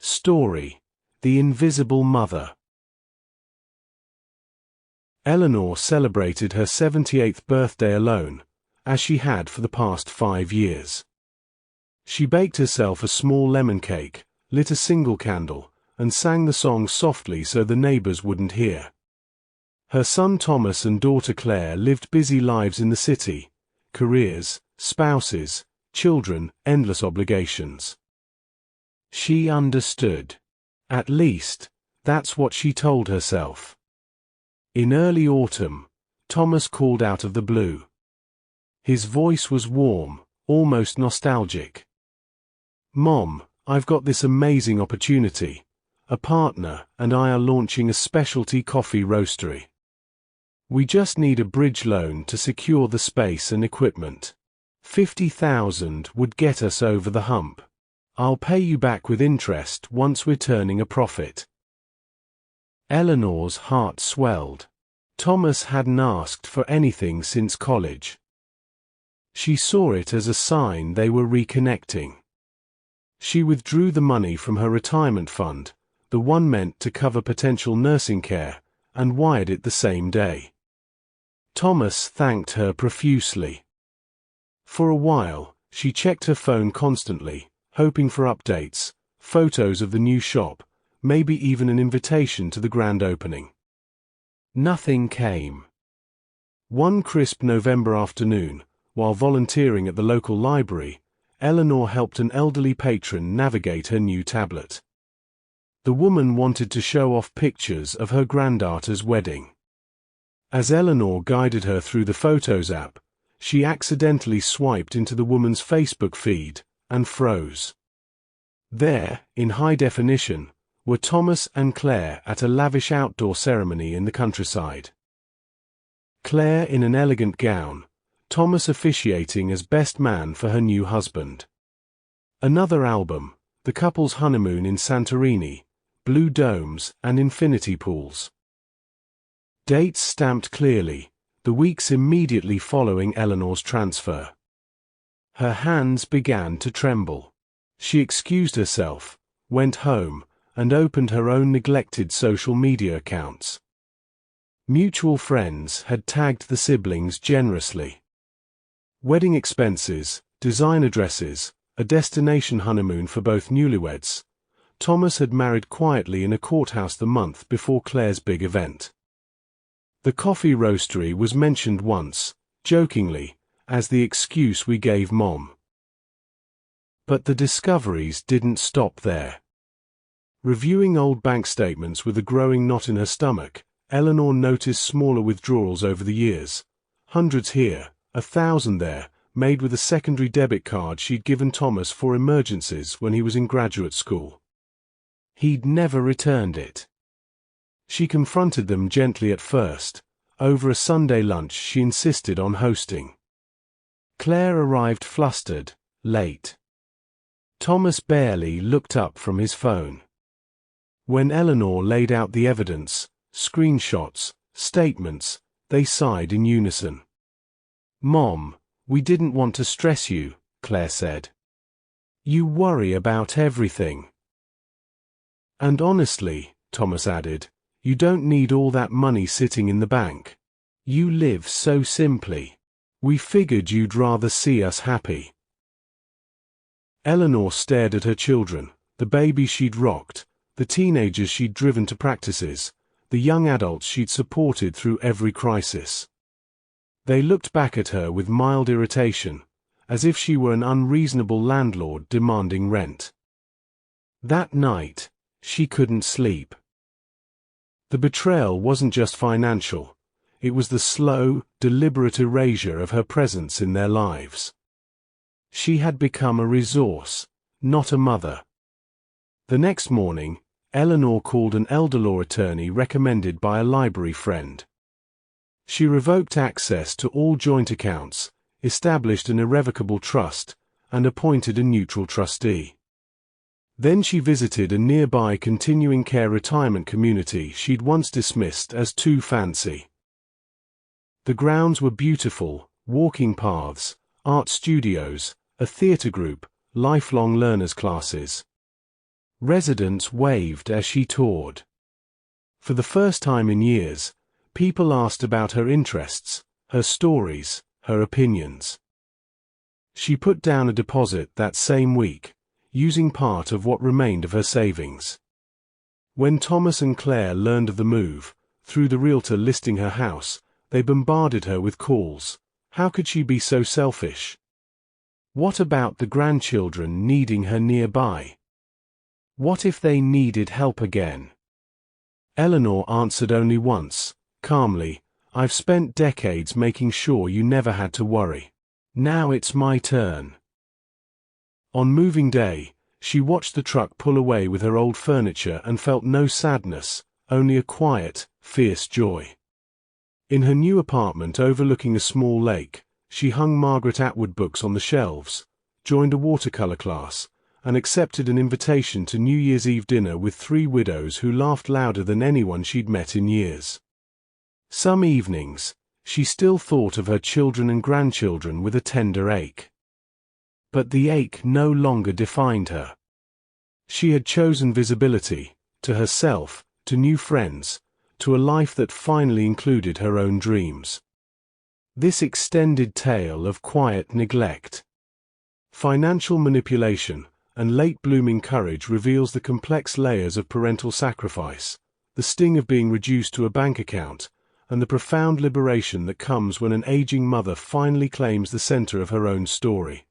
Story: The Invisible Mother. Eleanor celebrated her 78th birthday alone, as she had for the past 5 years. She baked herself a small lemon cake, lit a single candle, and sang the song softly so the neighbors wouldn't hear. Her son Thomas and daughter Claire lived busy lives in the city: careers, spouses, children, endless obligations. She understood. At least, that's what she told herself. In early autumn, Thomas called out of the blue. His voice was warm, almost nostalgic. "Mom, I've got this amazing opportunity. A partner and I are launching a specialty coffee roastery. We just need a bridge loan to secure the space and equipment. $50,000 would get us over the hump. I'll pay you back with interest once we're turning a profit." Eleanor's heart swelled. Thomas hadn't asked for anything since college. She saw it as a sign they were reconnecting. She withdrew the money from her retirement fund, the one meant to cover potential nursing care, and wired it the same day. Thomas thanked her profusely. For a while, she checked her phone constantly, hoping for updates, photos of the new shop, maybe even an invitation to the grand opening. Nothing came. One crisp November afternoon, while volunteering at the local library, Eleanor helped an elderly patron navigate her new tablet. The woman wanted to show off pictures of her granddaughter's wedding. As Eleanor guided her through the Photos app, she accidentally swiped into the woman's Facebook feed and froze. There, in high definition, were Thomas and Claire at a lavish outdoor ceremony in the countryside. Claire in an elegant gown, Thomas officiating as best man for her new husband. Another album, the couple's honeymoon in Santorini, blue domes and infinity pools. Dates stamped clearly, the weeks immediately following Eleanor's transfer. Her hands began to tremble. She excused herself, went home, and opened her own neglected social media accounts. Mutual friends had tagged the siblings generously. Wedding expenses, designer dresses, a destination honeymoon for both newlyweds. Thomas had married quietly in a courthouse the month before Claire's big event. The coffee roastery was mentioned once, jokingly, as the excuse we gave Mom. But the discoveries didn't stop there. Reviewing old bank statements with a growing knot in her stomach, Eleanor noticed smaller withdrawals over the years. Hundreds here, 1,000 there, made with a secondary debit card she'd given Thomas for emergencies when he was in graduate school. He'd never returned it. She confronted them gently at first. Over a Sunday lunch she insisted on hosting. Claire arrived flustered, late. Thomas barely looked up from his phone. When Eleanor laid out the evidence, screenshots, statements, they sighed in unison. "Mom, we didn't want to stress you," Claire said. "You worry about everything." "And honestly," Thomas added, "you don't need all that money sitting in the bank. You live so simply. We figured you'd rather see us happy." Eleanor stared at her children, the babies she'd rocked, the teenagers she'd driven to practices, the young adults she'd supported through every crisis. They looked back at her with mild irritation, as if she were an unreasonable landlord demanding rent. That night, she couldn't sleep. The betrayal wasn't just financial, it was the slow, deliberate erasure of her presence in their lives. She had become a resource, not a mother. The next morning, Eleanor called an elder law attorney recommended by a library friend. She revoked access to all joint accounts, established an irrevocable trust, and appointed a neutral trustee. Then she visited a nearby continuing care retirement community she'd once dismissed as too fancy. The grounds were beautiful, walking paths, art studios, a theater group, lifelong learners classes. Residents waved as she toured. For the first time in years, people asked about her interests, her stories, her opinions. She put down a deposit that same week, using part of what remained of her savings. When Thomas and Claire learned of the move, through the realtor listing her house, they bombarded her with calls. How could she be so selfish? What about the grandchildren needing her nearby? What if they needed help again? Eleanor answered only once, calmly, "I've spent decades making sure you never had to worry. Now it's my turn." On moving day, she watched the truck pull away with her old furniture and felt no sadness, only a quiet, fierce joy. In her new apartment overlooking a small lake, she hung Margaret Atwood books on the shelves, joined a watercolor class, and accepted an invitation to New Year's Eve dinner with 3 widows who laughed louder than anyone she'd met in years. Some evenings, she still thought of her children and grandchildren with a tender ache. But the ache no longer defined her. She had chosen visibility, to herself, to new friends, to a life that finally included her own dreams. This extended tale of quiet neglect, financial manipulation, and late-blooming courage reveals the complex layers of parental sacrifice, the sting of being reduced to a bank account, and the profound liberation that comes when an aging mother finally claims the center of her own story.